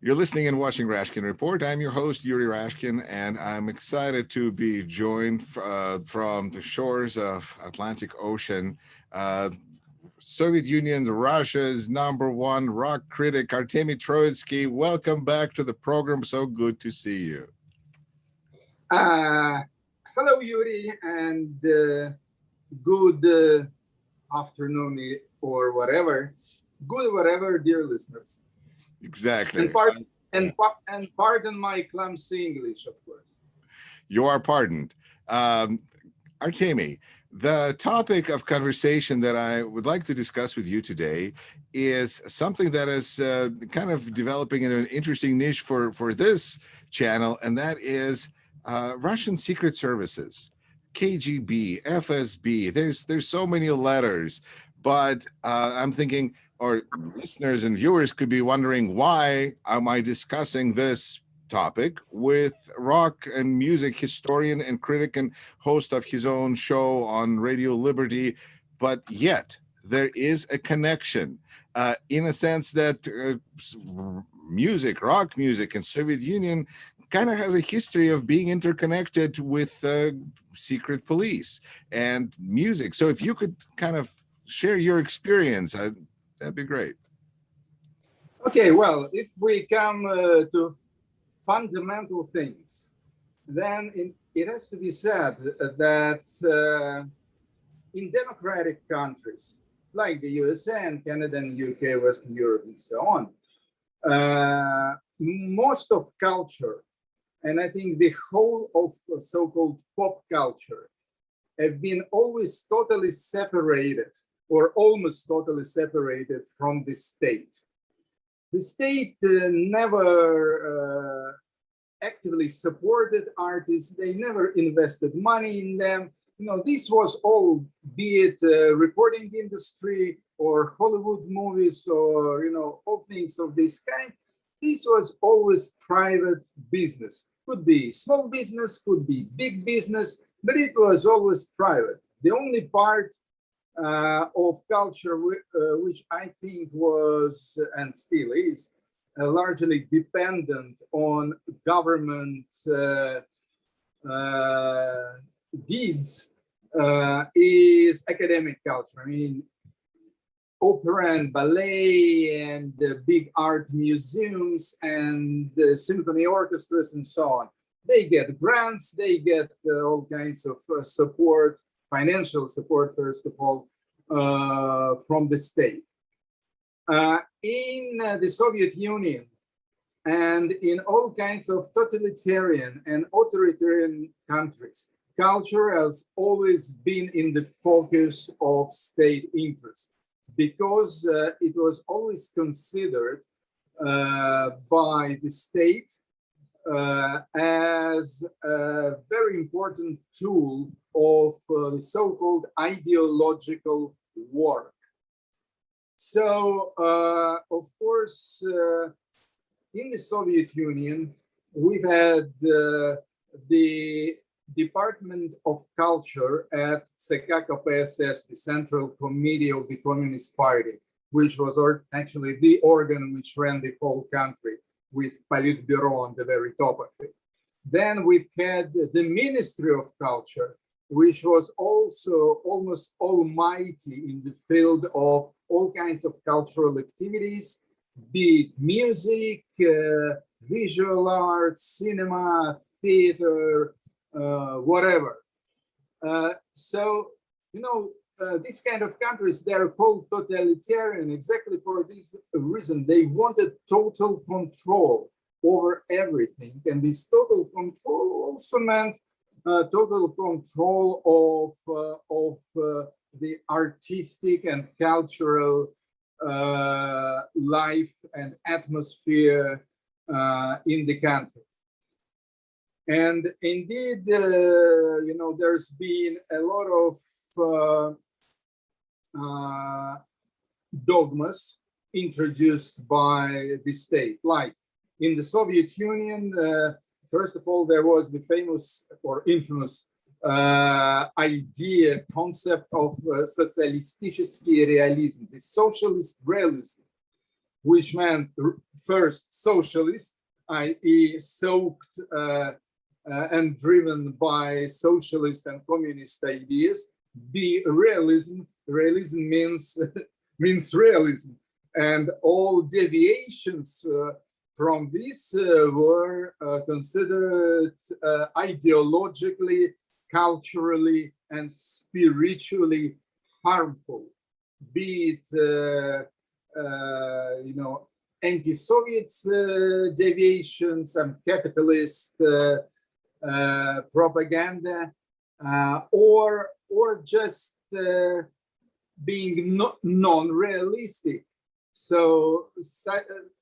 You're listening and watching Rashkin Report. I'm your host, Yuri Rashkin, and I'm excited to be joined from the shores of Atlantic Ocean. Uh, Soviet Union's Russia's #1 rock critic, Artemy Troitsky. Welcome back to the program. So good to see you. Uh, Hello, Yuri, and good afternoon or whatever. Good whatever, dear listeners. Exactly. And pardon my clumsy English, of course. You are pardoned. Artemy, the topic of conversation that I would like to discuss with you today is something that is kind of developing in an interesting niche for this channel, and that is Russian secret services, KGB, FSB. There's so many letters, but I'm thinking, or listeners and viewers could be wondering, why am I discussing this topic with rock and music historian and critic and host of his own show on Radio Liberty? But yet there is a connection in a sense that music, rock music, and Soviet Union kind of has a history of being interconnected with secret police and music. So if you could kind of share your experience, that'd be great. Okay, well, if we come to fundamental things, then it has to be said that in democratic countries like the USA and Canada and UK, Western Europe, and so on, most of culture, and I think the whole of so-called pop culture, have been always totally separated or almost totally separated from the state. The state never actively supported artists. They never invested money in them. You know, this was all, be it recording industry or Hollywood movies or, all things of this kind. This was always private business. Could be small business, could be big business, but it was always private. The only part of culture which I think was and still is largely dependent on government deeds is academic culture. I mean, opera and ballet and big art museums and symphony orchestras and so on. They get grants, they get all kinds of support, financial support, first of all, from the state. In the Soviet Union and in all kinds of totalitarian and authoritarian countries, culture has always been in the focus of state interest because it was always considered by the state as a very important tool of the so-called ideological work. So, of course, in the Soviet Union, we've had the Department of Culture at ЦК KPSS, the Central Committee of the Communist Party, which was actually the organ which ran the whole country, with Politburo on the very top of it. Then we've had the Ministry of Culture, which was also almost almighty in the field of all kinds of cultural activities, be it music, visual arts, cinema, theater, whatever. These kind of countries, they're called totalitarian exactly for this reason. They wanted total control over everything. And this total control also meant total control of the artistic and cultural life and atmosphere in the country. And indeed, there's been a lot of dogmas introduced by the state. Like in the Soviet Union, first of all, there was the famous or infamous concept of socialistic realism, the socialist realism. which meant first socialist, i.e. soaked and driven by socialist and communist ideas. B, realism. Realism means means realism, and all deviations from this were considered ideologically, culturally, and spiritually harmful. Be it anti-Soviet deviations and capitalist propaganda, or just being non-realistic. So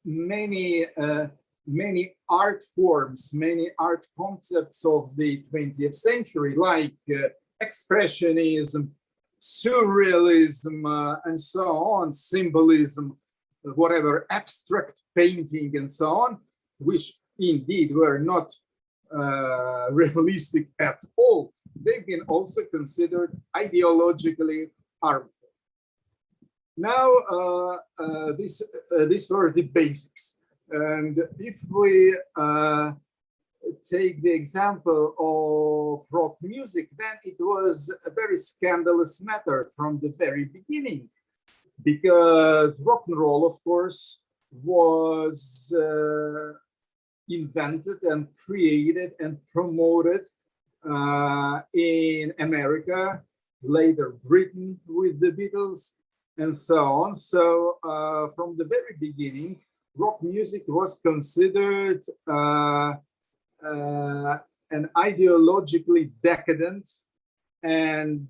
many art forms, many art concepts of the 20th century, like expressionism, surrealism, and so on, symbolism, whatever, abstract painting and so on, which indeed were not realistic at all, they've been also considered ideologically harmful. Now, these were the basics. And if we take the example of rock music, then it was a very scandalous matter from the very beginning, because rock and roll, of course, was invented and created and promoted in America, later Britain with the Beatles, and so on. So from the very beginning, rock music was considered an ideologically decadent and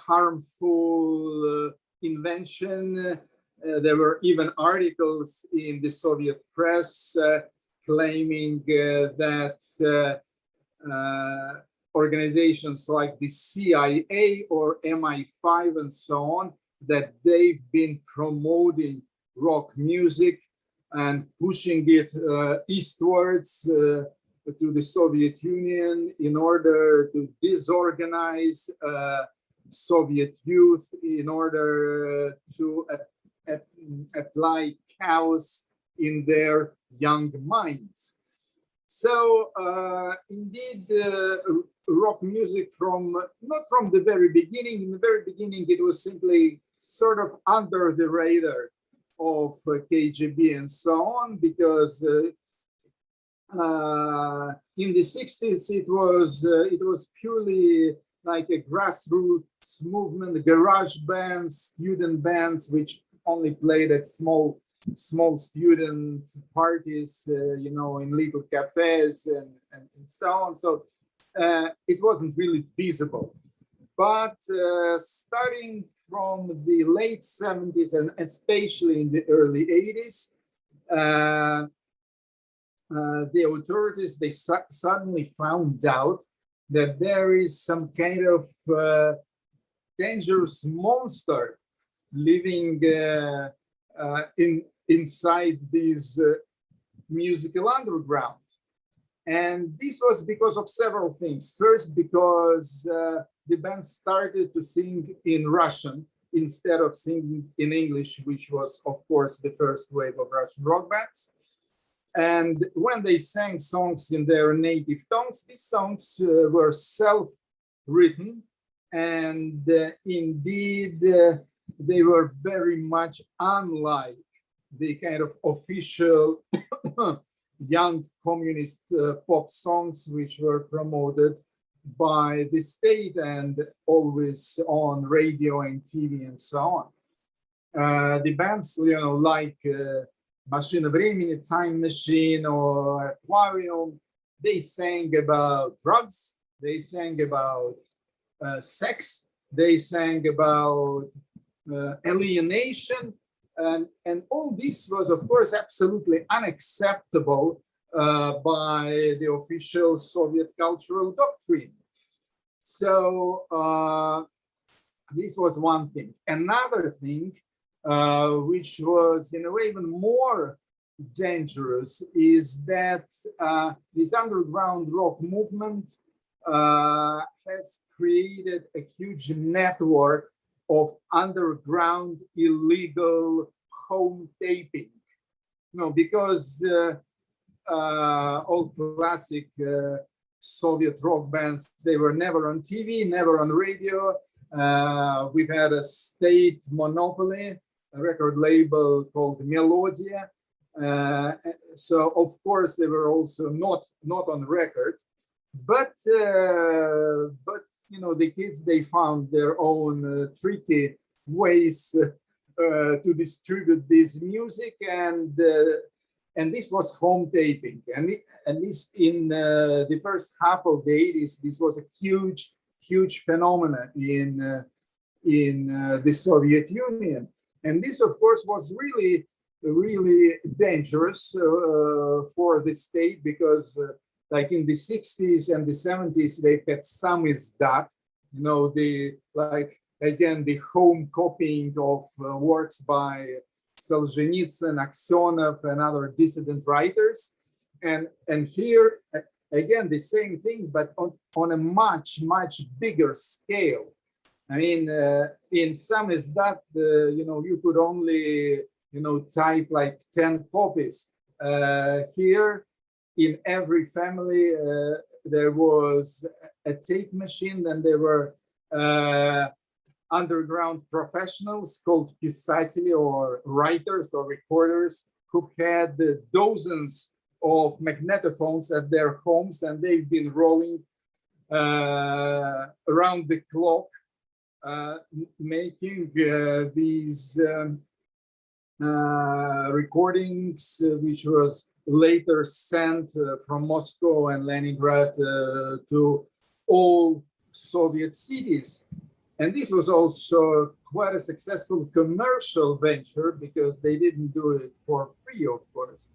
harmful invention. There were even articles in the Soviet press claiming that organizations like the CIA or MI5 and so on, that they've been promoting rock music and pushing it eastwards to the Soviet Union in order to disorganize Soviet youth, in order to apply chaos in their young minds. So indeed, rock music not from the very beginning. In the very beginning, it was simply sort of under the radar of KGB and so on, because in the 60s it was purely like a grassroots movement, garage bands, student bands, which only played at small student parties, in little cafes and so on. So it wasn't really feasible. But starting from the late 70s and especially in the early 80s, the authorities, they suddenly found out that there is some kind of dangerous monster living inside this musical underground. And this was because of several things. First, because the band started to sing in Russian instead of singing in English, which was, of course, the first wave of Russian rock bands. And when they sang songs in their native tongues, these songs were self-written, and indeed they were very much unlike the kind of official young communist pop songs which were promoted by the state and always on radio and TV and so on. The bands, like Machine Времени, Time Machine, or Aquarium, they sang about drugs, they sang about sex, they sang about alienation, and all this was, of course, absolutely unacceptable by the official Soviet cultural doctrine. So this was one thing. Another thing, which was in a way even more dangerous, is that this underground rock movement has created a huge network of underground illegal home taping. Because all classic Soviet rock bands, they were never on TV, never on radio. We've had a state monopoly, a record label called Melodia. So of course they were also not on record, but the kids, they found their own tricky ways to distribute this music, and this was home taping, and at least in the first half of the 80s, this was a huge phenomenon in the Soviet Union, and this, of course, was really dangerous for the state, because like in the 60s and the 70s, they had samizdat, the home copying of works by Solzhenitsyn, Aksionov, and other dissident writers. And here, again, the same thing, but on a much bigger scale. I mean, in samizdat, you could only, type like 10 copies. Here, in every family, there was a tape machine, and there were underground professionals called pisateli, or writers or recorders, who had dozens of magnetophones at their homes, and they've been rolling around the clock, making these recordings, which was later sent from Moscow and Leningrad to all Soviet cities. And this was also quite a successful commercial venture, because they didn't do it for free, of course.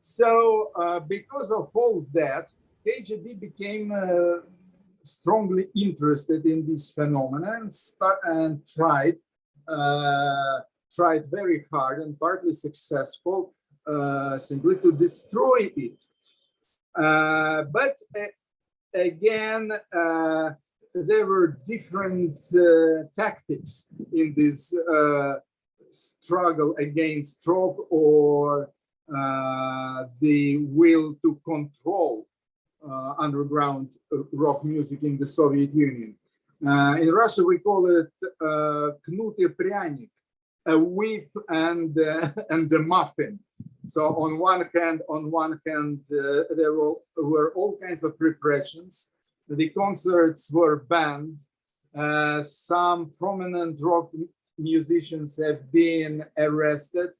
So because of all that, KGB became strongly interested in this phenomenon, and tried very hard, and partly successful, simply to destroy it. But again, there were different tactics in this struggle against rock, or the will to control underground rock music in the Soviet Union. In Russia, we call it knut и пряник, a whip and a muffin. So on one hand, there were all kinds of repressions. The concerts were banned. Some prominent rock musicians have been arrested.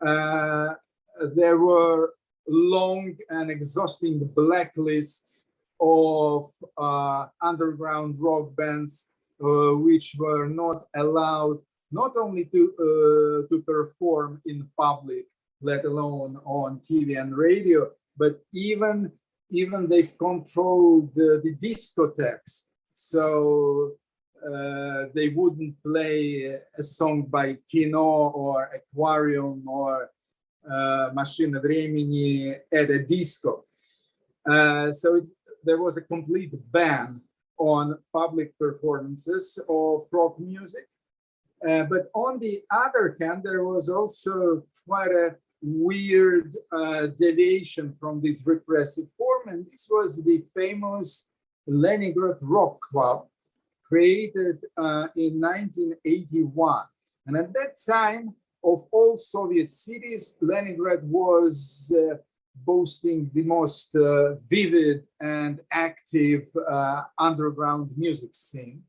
There were long and exhausting blacklists of underground rock bands, which were not allowed not only to perform in public, let alone on TV and radio, but even they've controlled the discotheques. So they wouldn't play a song by Kino or Aquarium or Машина времени at a disco. So there was a complete ban on public performances of rock music. But on the other hand, there was also quite a weird deviation from this repressive form, and this was the famous Leningrad Rock Club, created in 1981. And at that time, of all Soviet cities, Leningrad was boasting the most vivid and active underground music scene.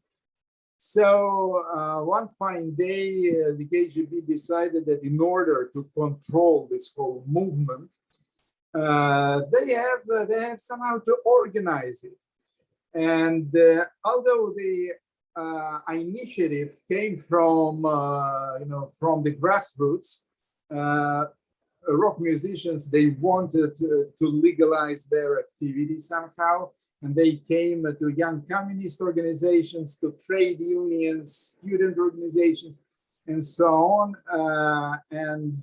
So one fine day, the KGB decided that in order to control this whole movement, they have somehow to organize it. And although the initiative came from the grassroots, rock musicians, they wanted to legalize their activity somehow. And they came to young communist organizations, to trade unions, student organizations, and so on. And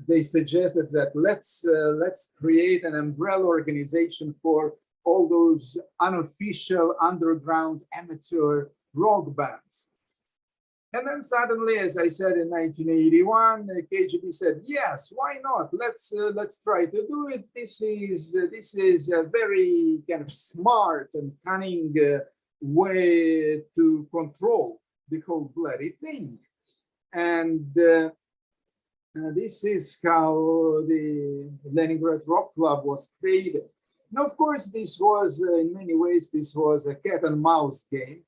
they suggested that let's create an umbrella organization for all those unofficial underground amateur rock bands. And then suddenly, as I said, in 1981, KGB said, "Yes, why not? Let's try to do it. This is a very kind of smart and cunning way to control the whole bloody thing." And this is how the Leningrad Rock Club was created. Now, of course, this was, in many ways, this was a cat and mouse game.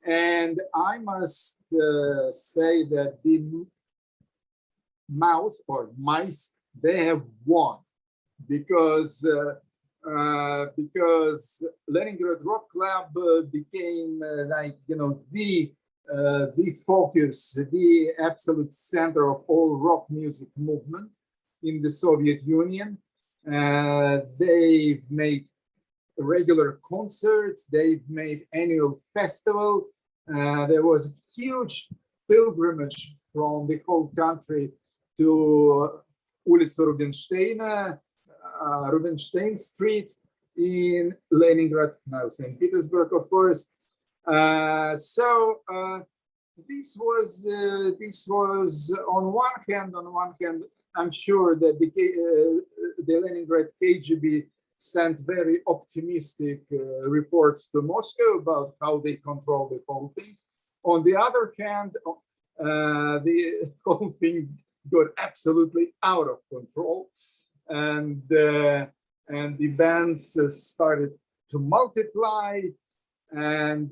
And I must say that the mouse or mice, they have won because Leningrad Rock Club became the focus, the absolute center of all rock music movement in the Soviet Union. They've made regular concerts, they've made annual festival. There was a huge pilgrimage from the whole country to Улица Rubinstein, Rubinstein Street in Leningrad, now St. Petersburg, of course. This was on one hand, I'm sure that the Leningrad KGB sent very optimistic reports to Moscow about how they control the whole thing. On the other hand, the whole thing got absolutely out of control, and the bands started to multiply, and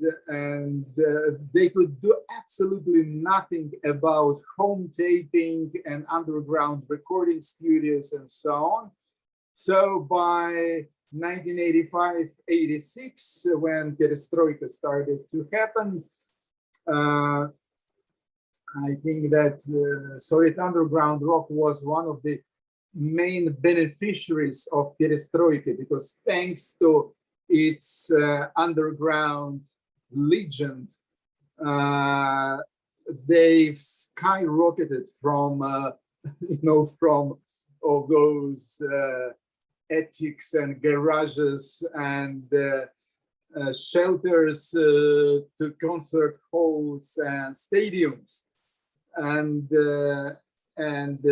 they could do absolutely nothing about home taping and underground recording studios and so on. So by 1985-86, when perestroika started to happen, I think that Soviet underground rock was one of the main beneficiaries of perestroika, because thanks to its underground legend, they've skyrocketed from from all those attics and garages and shelters to concert halls and stadiums. And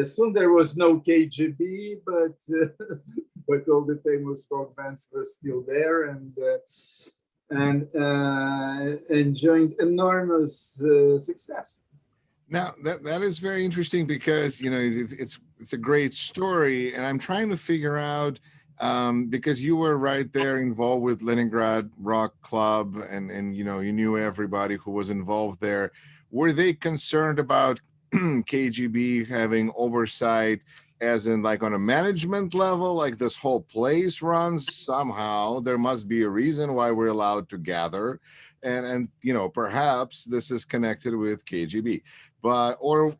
soon there was no KGB, but all the famous rock bands were still there and enjoying enormous success. Now that is very interesting because it's a great story, and I'm trying to figure out because you were right there involved with Leningrad Rock Club, and you knew everybody who was involved there. Were they concerned about KGB having oversight, as in like on a management level, like this whole place runs somehow? There must be a reason why we're allowed to gather, and perhaps this is connected with KGB. But or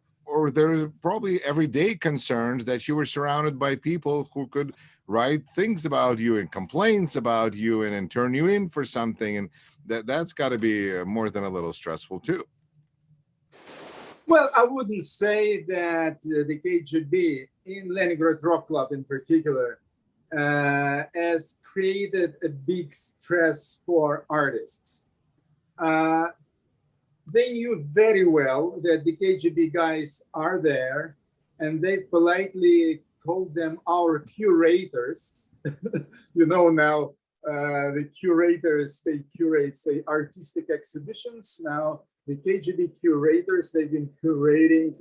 there's probably everyday concerns that you were surrounded by people who could write things about you and complaints about you and turn you in for something, and that's got to be more than a little stressful too. Well, I wouldn't say that the KGB in Leningrad Rock Club in particular has created a big stress for artists. They knew very well that the KGB guys are there, and they've politely called them our curators. Now the curators, they curate, say, artistic exhibitions. Now the KGB curators, they've been curating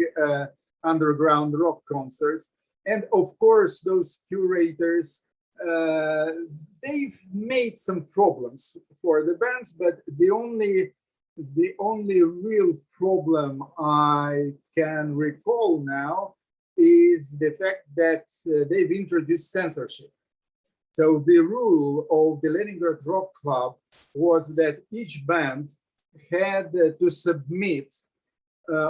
underground rock concerts. And of course, those curators, they've made some problems for the bands, but the only real problem I can recall now is the fact that they've introduced censorship. So the rule of the Leningrad Rock Club was that each band had to submit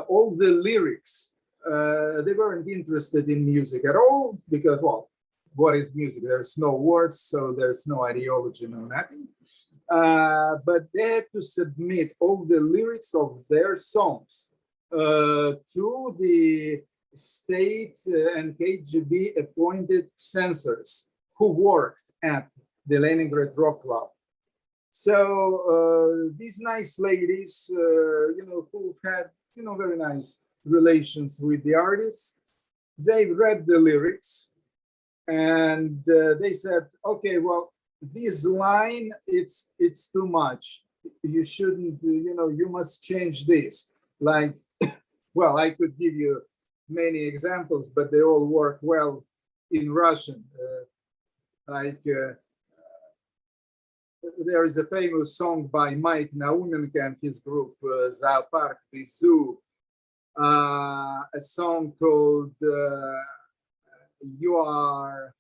all the lyrics. They weren't interested in music at all because, well, what is music? There's no words, so there's no ideology, no nothing. But they had to submit all the lyrics of their songs to the state and KGB appointed censors who worked at the Leningrad Rock Club. So these nice ladies, who've had, very nice relations with the artists, they read the lyrics and they said, okay, well, this line, it's too much. You shouldn't, you must change this. Like, well, I could give you many examples, but they all work well in Russian. There is a famous song by Mike Naumenko and his group, Zoopark, the Zoo, a song called You're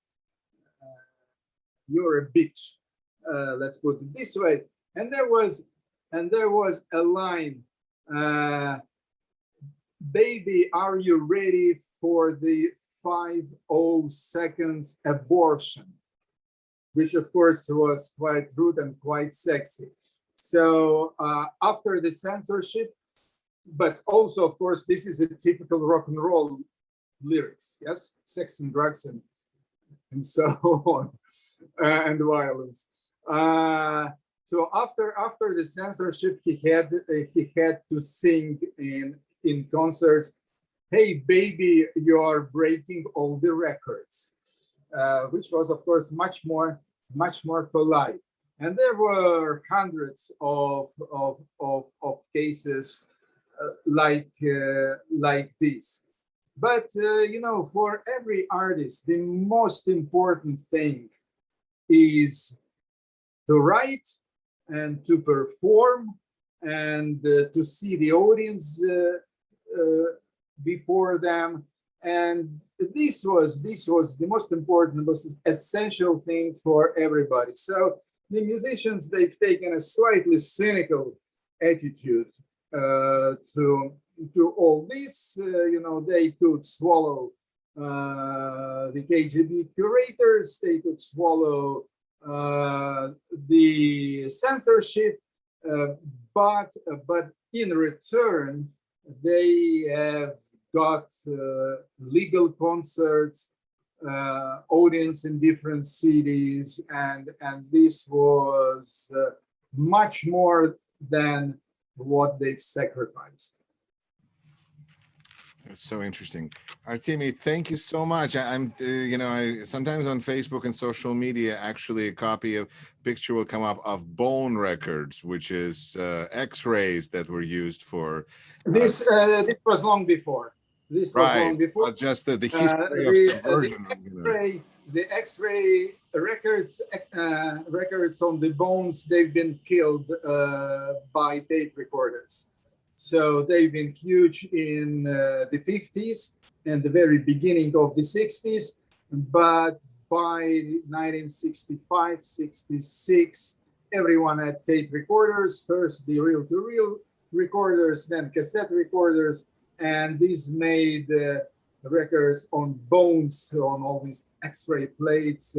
a Bitch. Let's put it this way. And there was a line, baby, are you ready for the 5 seconds abortion? Which of course was quite rude and quite sexy. So after the censorship, but also of course, this is a typical rock and roll lyrics, yes? Sex and drugs and so on, and violence. So after the censorship, he had to sing in concerts, hey baby, you are breaking all the records. Which was, of course, much more polite. And there were hundreds of cases like this. But for every artist, the most important thing is to write and to perform and to see the audience before them. And this was the most important, most essential thing for everybody. So the musicians, they've taken a slightly cynical attitude to all this. They could swallow the KGB curators, they could swallow the censorship, but in return, they have got legal concerts, audience in different cities, and this was much more than what they've sacrificed. It's so interesting. Artemy, thank you so much. I'm, I sometimes on Facebook and social media, actually a copy of picture will come up of bone records, which is X-rays that were used for. This was long before. This was long before. Well, just the history of subversion. The X-ray records on the bones, they've been killed by tape recorders. So they've been huge in the 50s and the very beginning of the 60s. But by 1965, 66, everyone had tape recorders. First the reel-to-reel recorders, then cassette recorders. And these made records on bones, on all these X-ray plates,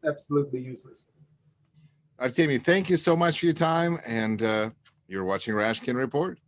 absolutely useless. Artemy, thank you so much for your time. And you're watching Rashkin Report.